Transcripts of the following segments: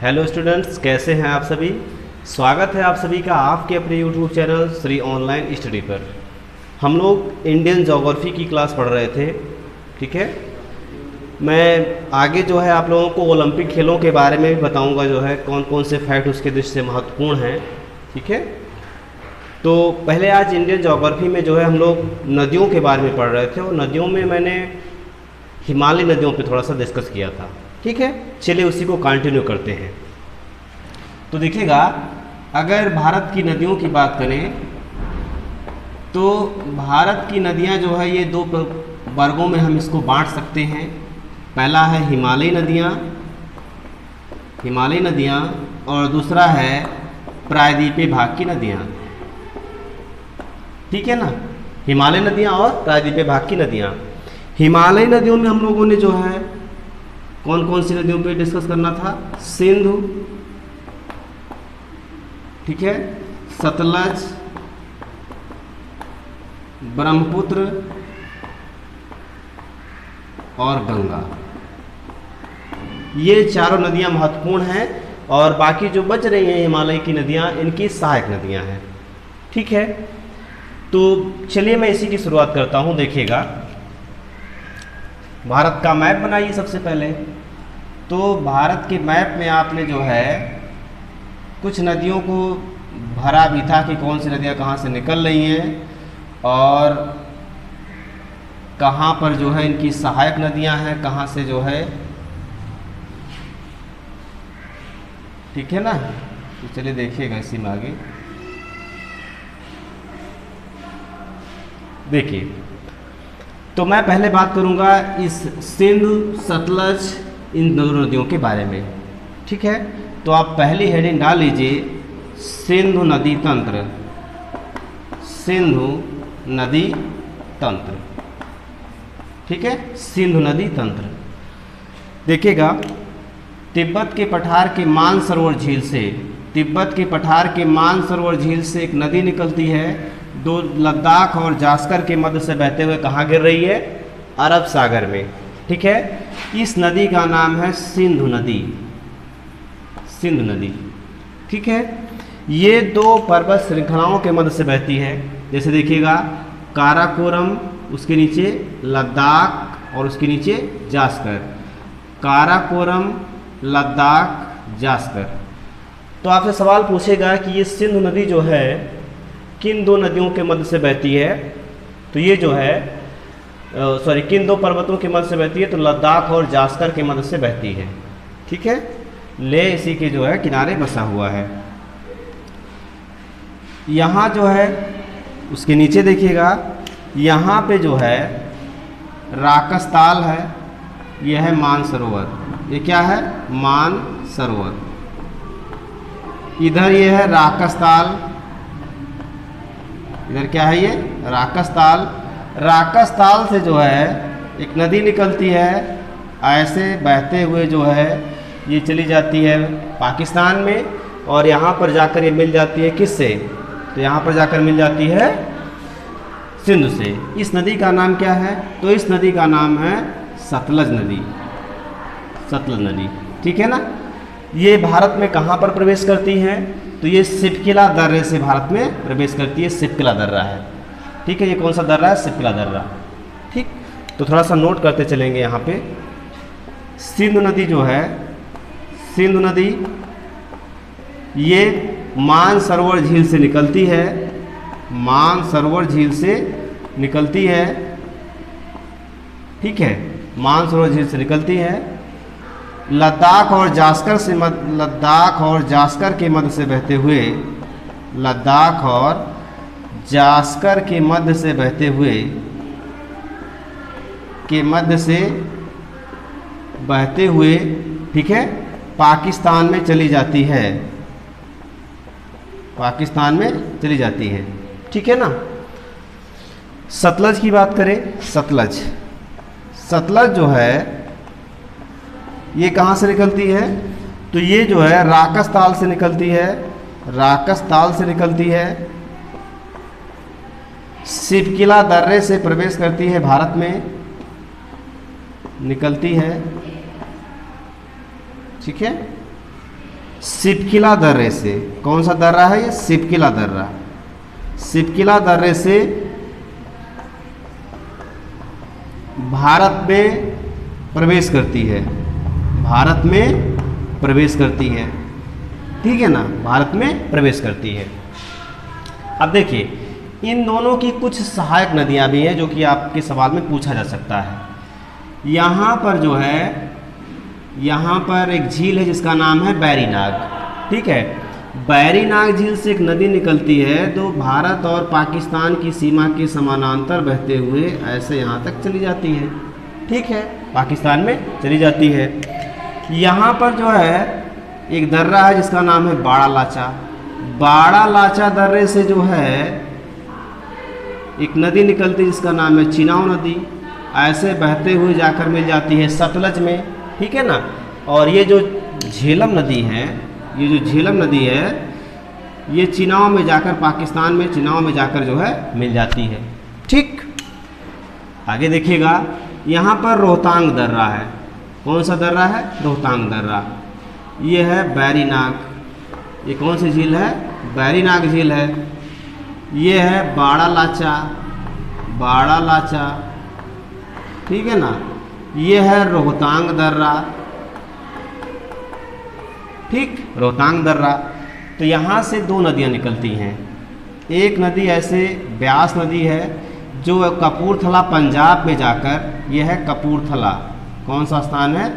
Hello students, कैसे हैं आप सभी। स्वागत है आप सभी का आपके अपने YouTube channel Shri online study पर। हम लोग इंडियन ज्योग्राफी की क्लास पढ़ रहे थे, ठीक है। मैं आगे जो है आप लोगों को ओलंपिक खेलों के बारे में भी बताऊंगा, जो है कौन कौन से फैक्ट उसके दृष्टि से महत्वपूर्ण हैं, ठीक है। तो पहले आज इंडियन ज्योग्राफी में जो है हम लोग नदियों के बारे में पढ़ रहे थे और नदियों में मैंने हिमालय नदियों पे थोड़ा सा डिस्कस किया था, ठीक है। चलिए उसी को कंटिन्यू करते हैं। तो देखिएगा, अगर भारत की नदियों की बात करें तो भारत की नदियां जो है ये दो वर्गों में हम इसको बांट सकते हैं। पहला है हिमालयी नदियां और दूसरा है प्रायद्वीपीय भाग की नदियां, ठीक है ना। हिमालय नदियां और प्रायद्वीपीय भाग की नदियां। हिमालयी नदियों में हम लोगों ने जो है कौन कौन सी नदियों पे डिस्कस करना था। सिंधु, ठीक है, सतलज, ब्रह्मपुत्र और गंगा। ये चारों नदियां महत्वपूर्ण हैं और बाकी जो बच रही हैं हिमालय की नदियां, इनकी सहायक नदियां हैं, ठीक है। तो चलिए मैं इसी की शुरुआत करता हूं। देखिएगा, भारत का मैप बनाइए सबसे पहले। तो भारत के मैप में आपने जो है कुछ नदियों को भरा भी था कि कौन सी नदियां कहाँ से निकल रही हैं और कहाँ पर जो है इनकी सहायक नदियां हैं, कहाँ से जो है, ठीक है ना। तो चलिए देखिएगा इसी में आगे। देखिए, तो मैं पहले बात करूंगा इस सिंधु सतलज इन दोनों नदियों के बारे में, ठीक है। तो आप पहली हेडिंग डाल लीजिए, सिंधु नदी तंत्र। सिंधु नदी तंत्र, ठीक है, सिंधु नदी तंत्र। देखिएगा, तिब्बत के पठार के मानसरोवर झील से, तिब्बत के पठार के मानसरोवर झील से एक नदी निकलती है, दो लद्दाख और जास्कर के मध्य से बहते हुए कहाँ गिर रही है, अरब सागर में, ठीक है। इस नदी का नाम है सिंधु नदी, सिंधु नदी, ठीक है। ये दो पर्वत श्रृंखलाओं के मध्य से बहती है। जैसे देखिएगा, काराकोरम, उसके नीचे लद्दाख और उसके नीचे जास्कर। काराकोरम, लद्दाख, जास्कर। तो आपसे सवाल पूछेगा कि ये सिंधु नदी जो है किन दो नदियों के मध्य से बहती है। तो ये जो है किन दो पर्वतों के मध्य से बहती है। तो लद्दाख और जास्कर के मध्य से बहती है, ठीक है। ले इसी के जो है किनारे बसा हुआ है। यहाँ जो है उसके नीचे देखिएगा, यहाँ पे जो है राकसताल है, यह है मानसरोवर। ये क्या है, मानसरोवर। इधर ये है राकसताल, इधर क्या है, ये राकसताल। राकसताल से जो है एक नदी निकलती है, ऐसे बहते हुए जो है ये चली जाती है पाकिस्तान में और यहाँ पर जाकर ये मिल जाती है किससे, तो यहाँ पर जाकर मिल जाती है सिंधु से। इस नदी का नाम क्या है, तो इस नदी का नाम है सतलज नदी, सतलज नदी, ठीक है ना। ये भारत में कहाँ पर प्रवेश करती हैं, तो ये सिपकिला दर्रे से भारत में प्रवेश करती है। सिपकिला दर्रा है, ठीक है। ये कौन सा दर्रा है, सिपकिला दर्रा, ठीक। तो थोड़ा सा नोट करते चलेंगे यहाँ पे। सिंधु नदी जो है, सिंधु नदी ये मानसरोवर झील से निकलती है, मानसरोवर झील से निकलती है, ठीक है, मानसरोवर झील से निकलती है। लद्दाख और जास्कर से लद्दाख और जास्कर के मध्य से बहते हुए, लद्दाख और जास्कर के मध्य से बहते हुए, के मध्य से बहते हुए, ठीक है, पाकिस्तान में चली जाती है, पाकिस्तान में चली जाती है, ठीक है ना। सतलज की बात करें, सतलज, सतलज जो है ये कहाँ से निकलती है, तो ये जो है राकसताल से निकलती है, राकसताल से निकलती है, सिपकिला दर्रे से प्रवेश करती है भारत में, निकलती है, ठीक है। सिपकिला दर्रे से, कौन सा दर्रा है ये? सिपकिला दर्रा। सिपकिला दर्रे से भारत में प्रवेश करती है, भारत में प्रवेश करती है, ठीक है ना, भारत में प्रवेश करती है। अब देखिए इन दोनों की कुछ सहायक नदियां भी हैं जो कि आपके सवाल में पूछा जा सकता है। यहाँ पर जो है, यहाँ पर एक झील है जिसका नाम है बैरीनाग, ठीक है। बैरीनाग झील से एक नदी निकलती है जो भारत और पाकिस्तान की सीमा के समानांतर बहते हुए ऐसे यहाँ तक चली जाती है, ठीक है, पाकिस्तान में चली जाती है। यहाँ पर जो है एक दर्रा है जिसका नाम है बाड़ा लाचा। बाड़ा लाचा दर्रे से जो है एक नदी निकलती है जिसका नाम है चिनाव नदी, ऐसे बहते हुए जाकर मिल जाती है सतलज में, ठीक है ना। और ये जो झेलम नदी है, ये जो झेलम नदी है ये चिनाव में जाकर, पाकिस्तान में चिनाव में जाकर जो है मिल जाती है, ठीक। आगे देखिएगा यहाँ पर रोहतांग दर्रा है। कौन सा दर्रा है? रोहतांग दर्रा। ये है बैरीनाग। ये कौन सी झील है? बैरीनाग झील है। ये है बाड़ा लाचा, बाड़ा लाचा, ठीक है ना। ये है रोहतांग दर्रा, ठीक, रोहतांग दर्रा। तो यहाँ से दो नदियाँ निकलती हैं। एक नदी ऐसे ब्यास नदी है जो कपूरथला पंजाब में जाकर, यह है कपूरथला। कौन सा स्थान है?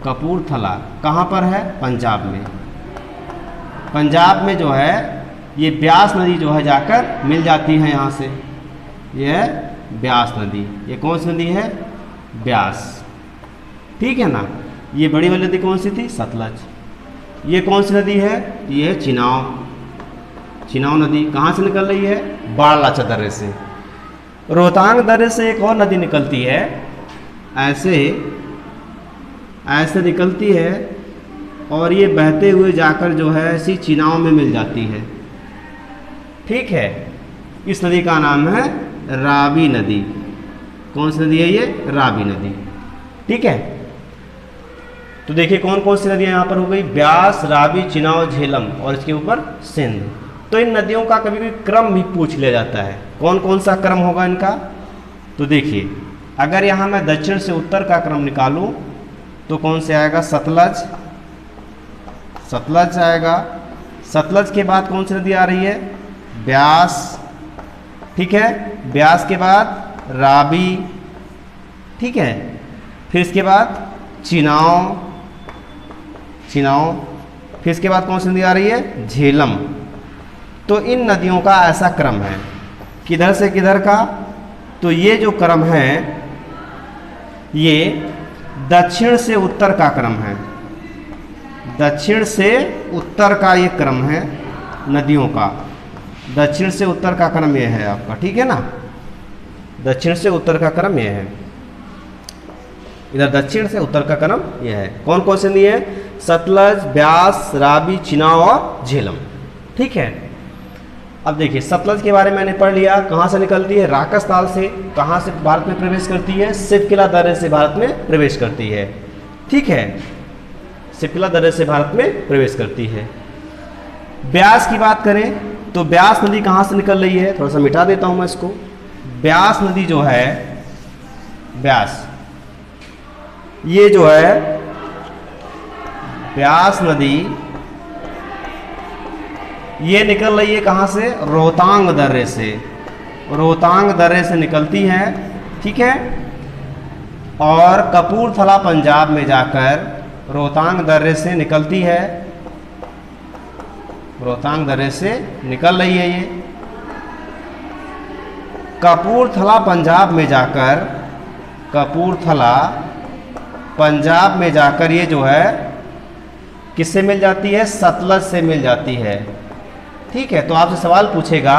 कपूरथला। कहाँ पर है? पंजाब में। पंजाब में जो है ये ब्यास नदी जो है जाकर मिल जाती है यहाँ से। ये है ब्यास नदी। ये कौन सी नदी है? ब्यास, ठीक है ना। ये बड़ी वाली नदी कौन सी थी? सतलज। ये कौन सी नदी है? ये है चिनाव। चिनाव नदी कहाँ से निकल रही है? बाड़ा लाचा दर्रे से। रोहतांग दर्रे से एक और नदी निकलती है, ऐसे ऐसे निकलती है और ये बहते हुए जाकर जो है इसी चिनाव में मिल जाती है, ठीक है। इस नदी का नाम है रावी नदी। कौन सी नदी है ये? रावी नदी, ठीक है। तो देखिए कौन कौन सी नदियाँ यहाँ पर हो गई? ब्यास, रावी, चिनाव, झेलम और इसके ऊपर सिंध। तो इन नदियों का कभी कभी क्रम भी पूछ लिया जाता है, कौन कौन सा क्रम होगा इनका। तो देखिए अगर यहाँ मैं दक्षिण से उत्तर का क्रम निकालूं तो कौन से आएगा? सतलज, सतलज आएगा। सतलज के बाद कौन सी नदी आ रही है? ब्यास, ठीक है। ब्यास के बाद रावी, ठीक है। फिर इसके बाद चिनाव, चिनाव। फिर इसके बाद कौन सी नदी आ रही है? झेलम। तो इन नदियों का ऐसा क्रम है, किधर से किधर का? तो ये जो क्रम है ये दक्षिण से उत्तर का क्रम है। दक्षिण से उत्तर का ये क्रम है नदियों का। दक्षिण से उत्तर का क्रम ये है आपका, ठीक है ना। दक्षिण से उत्तर का क्रम ये है, इधर दक्षिण से उत्तर का क्रम यह है। कौन कौन सी नदी है? सतलज, ब्यास, रावी, चिनाव और झेलम, ठीक है। अब देखिए सतलज के बारे में मैंने पढ़ लिया। कहाँ से निकलती है? राकसताल से। कहाँ से भारत में प्रवेश करती है? सिपकिला दर्रे से भारत में प्रवेश करती है, ठीक है। सिपकिला दर्रे से भारत में प्रवेश करती है। ब्यास की बात करें तो ब्यास नदी कहाँ से निकल रही है? थोड़ा सा मिटा देता हूँ मैं इसको। ब्यास नदी जो है, ब्यास, ये जो है ब्यास नदी ये निकल रही है कहाँ से? रोहतांग दर्रे से। रोहतांग दर्रे से निकलती है, ठीक है। और कपूरथला पंजाब में जाकर रोहतांग दर्रे से निकलती है। रोहतांग दर्रे से निकल रही है ये। कपूरथला पंजाब में जाकर, कपूरथला पंजाब में जाकर ये जो है किससे मिल जाती है? सतलज से मिल जाती है, ठीक है। तो आपसे सवाल पूछेगा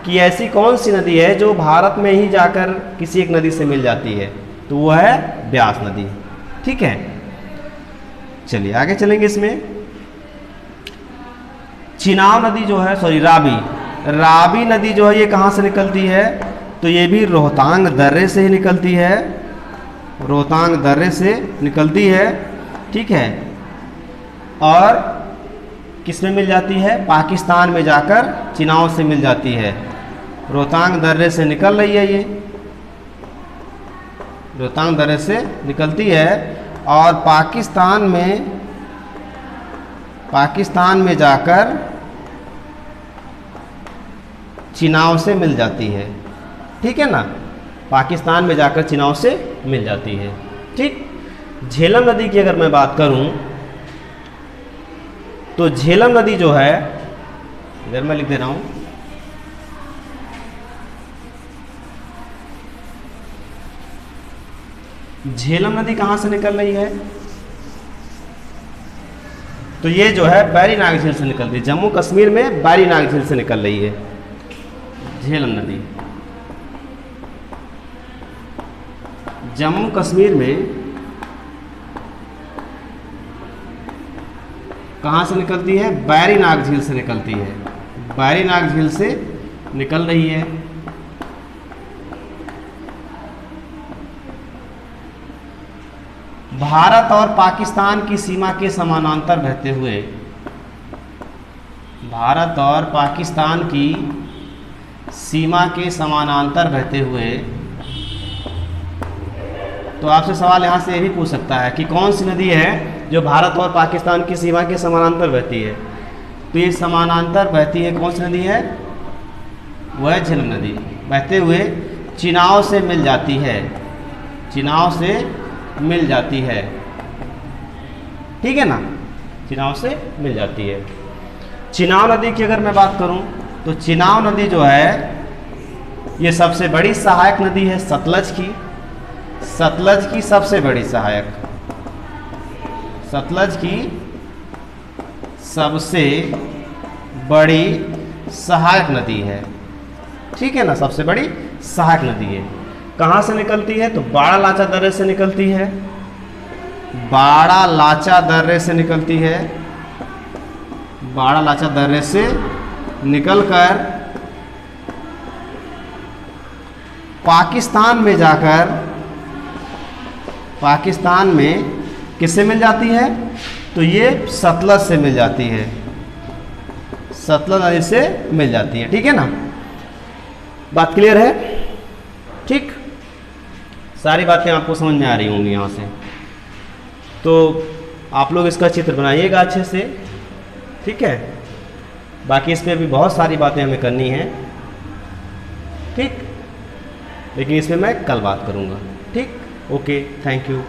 कि ऐसी कौन सी नदी है जो भारत में ही जाकर किसी एक नदी से मिल जाती है? तो वो है ब्यास नदी, ठीक है। चलिए आगे चलेंगे। इसमें चिनाव नदी जो है, सॉरी रावी, रावी नदी जो है ये कहाँ से निकलती है? तो ये भी रोहतांग दर्रे से ही निकलती है। रोहतांग दर्रे से निकलती है, ठीक है। और किस में मिल जाती है? पाकिस्तान में जाकर चिनाव से मिल जाती है। रोहतांग दर्रे से निकल रही है, ये रोहतांग दर्रे से निकलती है और पाकिस्तान में जाकर चिनाव से मिल जाती है। ठीक है ना, पाकिस्तान में जाकर चिनाव से मिल जाती है। ठीक, झेलम नदी की अगर मैं बात करूं तो झेलम नदी जो है, इधर मैं लिख दे रहा हूं, झेलम नदी कहां से निकल रही है? तो ये जो है बैरीनाग झील से निकल रही है। जम्मू कश्मीर में बैरीनाग झील से निकल रही है झेलम नदी। जम्मू कश्मीर में कहां से निकलती है? बैरीनाग झील से निकलती है। बैरीनाग झील से निकल रही है। भारत और पाकिस्तान की सीमा के समानांतर बहते हुए, भारत और पाकिस्तान की सीमा के समानांतर बहते हुए, तो आपसे सवाल यहाँ से ये भी पूछ सकता है कि कौन सी नदी है जो भारत और पाकिस्तान की सीमा के समानांतर बहती है? तो ये समानांतर बहती है, कौन सी नदी है? वह है झेलम नदी। बहते हुए चिनाव से मिल जाती है, चिनाव से मिल जाती है। ठीक है ना, चिनाव से मिल जाती है। चिनाव नदी की अगर मैं बात करूं तो चिनाव नदी जो है ये सबसे बड़ी सहायक नदी है सतलज की। सतलज की सबसे बड़ी सहायक, सतलज की सबसे बड़ी सहायक नदी है। ठीक है ना, सबसे बड़ी सहायक नदी है। कहाँ से निकलती है? तो बाड़ा लाचा दर्रे से निकलती है। बाड़ा लाचा दर्रे से निकलती है। बाड़ा लाचा दर्रे से निकलकर पाकिस्तान में जाकर, पाकिस्तान में किससे मिल जाती है? तो ये सतलज से मिल जाती है, सतलज नदी से मिल जाती है। ठीक है ना, बात क्लियर है? ठीक, सारी बातें आपको समझ में आ रही होंगी यहाँ से। तो आप लोग इसका चित्र बनाइएगा अच्छे से। ठीक है, बाकी इस पर भी बहुत सारी बातें हमें करनी हैं। ठीक, लेकिन इसमें मैं कल बात करूँगा। ठीक, ओके, थैंक यू।